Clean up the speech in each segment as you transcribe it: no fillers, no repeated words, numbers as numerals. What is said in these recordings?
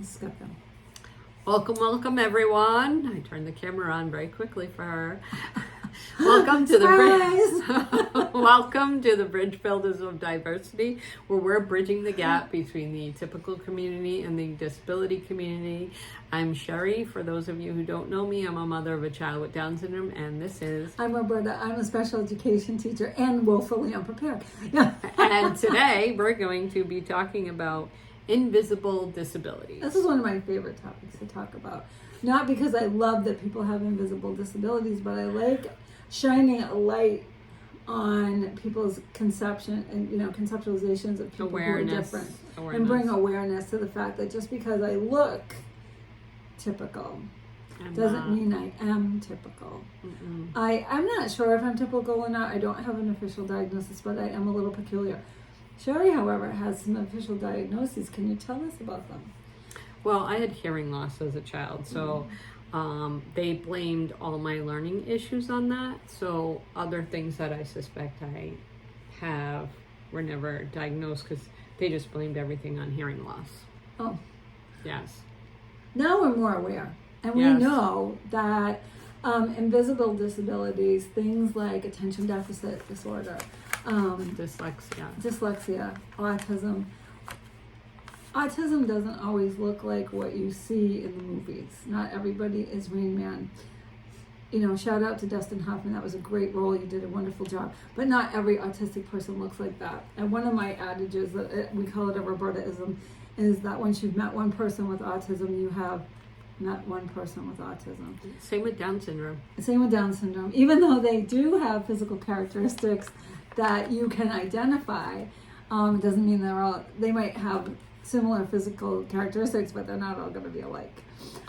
Skip them. Welcome, everyone. I turned the camera on very quickly for her. Welcome to the Bridge Builders of Diversity, where we're bridging the gap between the typical community and the disability community. I'm Sherry. For those of you who don't know me, I'm a mother of a child with Down syndrome, and this is... I'm Roberta. I'm a special education teacher and woefully unprepared. And today we're going to be talking about invisible disabilities. This is one of my favorite topics to talk about. Not because I love that people have invisible disabilities, but I like shining a light on people's conception and conceptualizations of people who are different, and bring awareness to the fact that just because I look typical doesn't mean I am typical. I'm not sure if I'm typical or not. I don't have an official diagnosis, but I am a little peculiar. Sherry, however, has some official diagnoses. Can you tell us about them? Well, I had hearing loss as a child, so they blamed all my learning issues on that. So other things that I suspect I have were never diagnosed because they just blamed everything on hearing loss. Oh. Yes. Now we're more aware. And we know that invisible disabilities, things like attention deficit disorder, dyslexia, autism. Autism doesn't always look like what you see in the movies. Not everybody is Rain Man. Shout out to Dustin Hoffman. That was a great role. You did a wonderful job. But not every autistic person looks like that. And one of my adages, we call it a Robertaism, is that once you've met one person with autism, you have met one person with autism. Same with Down syndrome. Same with Down syndrome. Even though they do have physical characteristics that you can identify, it doesn't mean they might have similar physical characteristics, but they're not all going to be alike.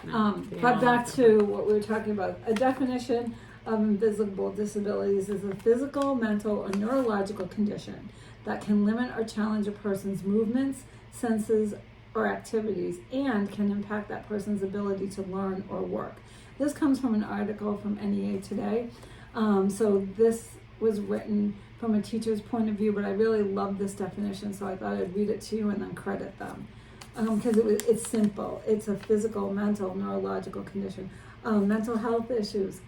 But back to what we were talking about. A definition of invisible disabilities is a physical, mental, or neurological condition that can limit or challenge a person's movements, senses, or activities, and can impact that person's ability to learn or work. This comes from an article from NEA Today. So this was written from a teacher's point of view, but I really love this definition, so I thought I'd read it to you and then credit them. Because it's simple. It's a physical, mental, neurological condition. Mental health issues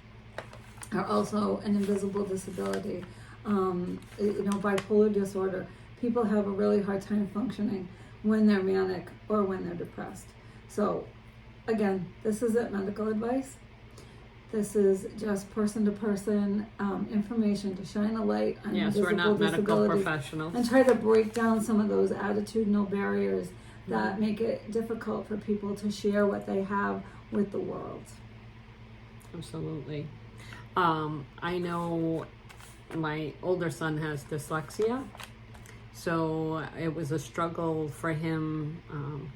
are also an invisible disability. Bipolar disorder. People have a really hard time functioning when they're manic or when they're depressed. So, again, this isn't medical advice. This is just person-to-person information to shine a light on invisible we're not medical disabilities professionals. and try to break down some of those attitudinal barriers that make it difficult for people to share what they have with the world. Absolutely. I know my older son has dyslexia, so it was a struggle for him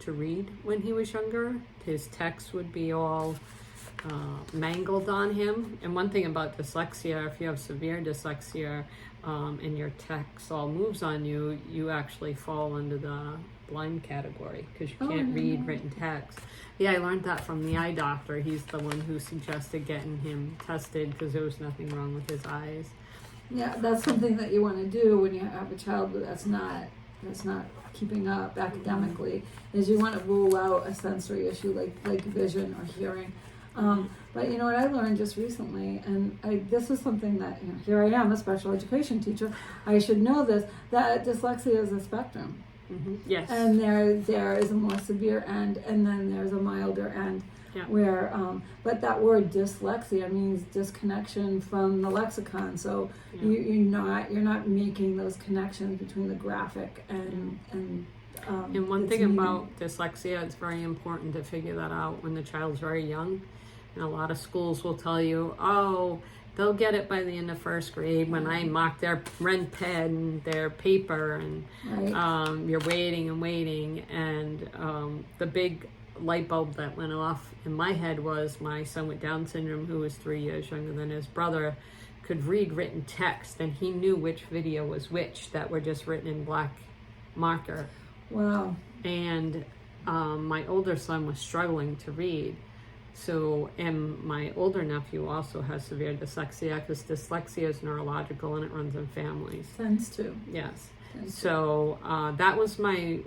to read when he was younger. His texts would be all mangled on him. And one thing about dyslexia, if you have severe dyslexia and your text all moves on you, you actually fall under the blind category because you can't read written text. Yeah, I learned that from the eye doctor. He's the one who suggested getting him tested because there was nothing wrong with his eyes. Yeah, that's something that you want to do when you have a child that's not keeping up academically, is you want to rule out a sensory issue like vision or hearing. But you know what I learned just recently, and this is something that, here I am, a special education teacher, I should know this, that dyslexia is a spectrum. Yes. And there is a more severe end, and then there's a milder end. Where, but that word dyslexia means disconnection from the lexicon. So you're not making those connections between the graphic and one thing about dyslexia, it's very important to figure that out when the child's very young. And a lot of schools will tell you, they'll get it by the end of first grade when I mark their red pen, their paper, and you're waiting and waiting. And the big light bulb that went off in my head was my son with Down syndrome, who was 3 years younger than his brother, could read written text, and he knew which video was which that were just written in black marker. Wow. And my older son was struggling to read. So, and my older nephew also has severe dyslexia, because dyslexia is neurological and it runs in families. Tends to. Yes. So that was my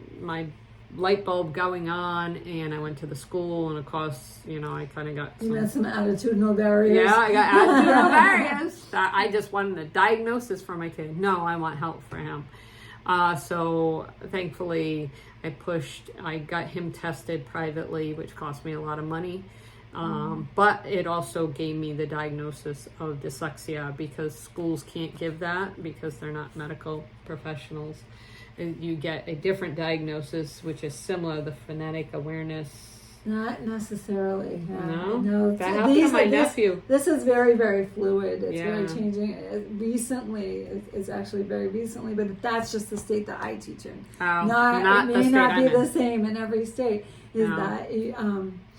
light bulb going on, and I went to the school, and of course, I kind of got You had some attitudinal barriers. Yeah, I got attitudinal barriers. I just wanted a diagnosis for my kid. No, I want help for him. So thankfully, I got him tested privately, which cost me a lot of money. But it also gave me the diagnosis of dyslexia, because schools can't give that because they're not medical professionals. You get a different diagnosis, which is similar, the phonetic awareness. Not necessarily. No? That happened to my nephew. This is very, very fluid. It's Yeah. very changing. Recently, it's actually very recently, but that's just the state that I teach in. Oh, It the may state not I'm be in. the same in every state. Is No. that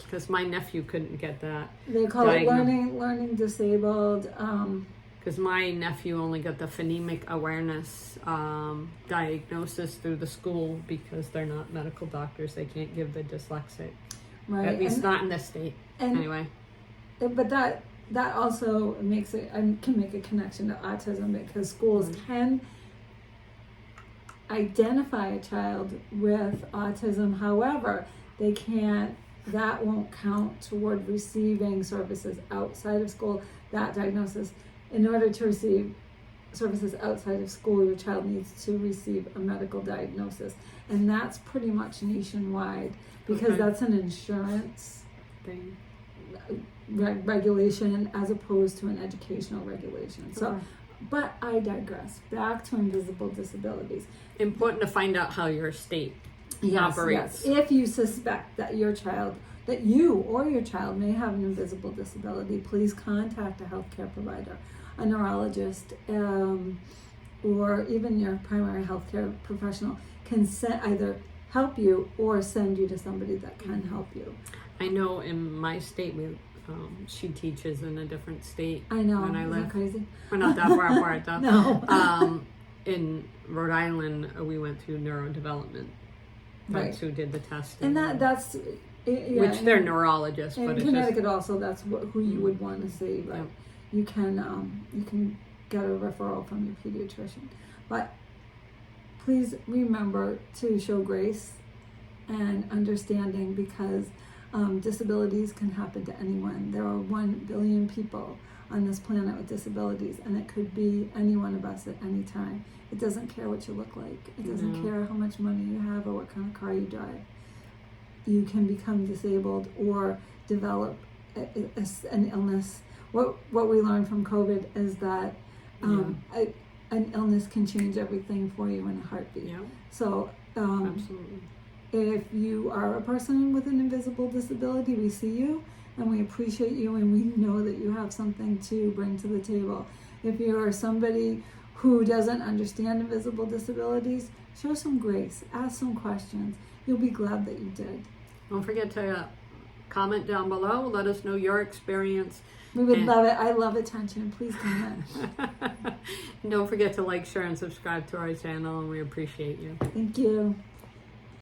Because my nephew couldn't get that. they call it learning disabled. Because my nephew only got the phonemic awareness diagnosis through the school, because they're not medical doctors. They can't give the dyslexic. Right. At least not in this state. Anyway. But that also makes it, can make a connection to autism, because schools can identify a child with autism. However, they can't, that won't count toward receiving services outside of school, that diagnosis. In order to receive services outside of school, your child needs to receive a medical diagnosis. And that's pretty much nationwide, because that's an insurance Thing. regulation as opposed to an educational regulation. So, but I digress. Back to invisible disabilities. Important to find out how your state operates. Yes. If you suspect that that you or your child may have an invisible disability, please contact a healthcare provider, a neurologist, or even your primary healthcare professional can either help you or send you to somebody that can help you. I know in my state, she teaches in a different state. I know. When I Isn't live. that crazy? We're not that far apart, though. No. In Rhode Island, we went through neurodevelopment. That's who did the testing. And that's... Yeah, which they're neurologists, in but it's Connecticut just... also, that's who you would want to see. But you can get a referral from your pediatrician. But please remember to show grace and understanding, because disabilities can happen to anyone. There are 1 billion people on this planet with disabilities, and it could be any one of us at any time. It doesn't care what you look like. It doesn't care how much money you have or what kind of car you drive. You can become disabled or develop an illness. What we learned from COVID is that an illness can change everything for you in a heartbeat. Yeah. So Absolutely. if you are a person with an invisible disability, we see you and we appreciate you, and we know that you have something to bring to the table. If you're somebody who doesn't understand invisible disabilities, show some grace, ask some questions. You'll be glad that you did. Don't forget to comment down below. Let us know your experience. We would love it. I love attention. Please comment. Don't forget to like, share, and subscribe to our channel, and we appreciate you. Thank you.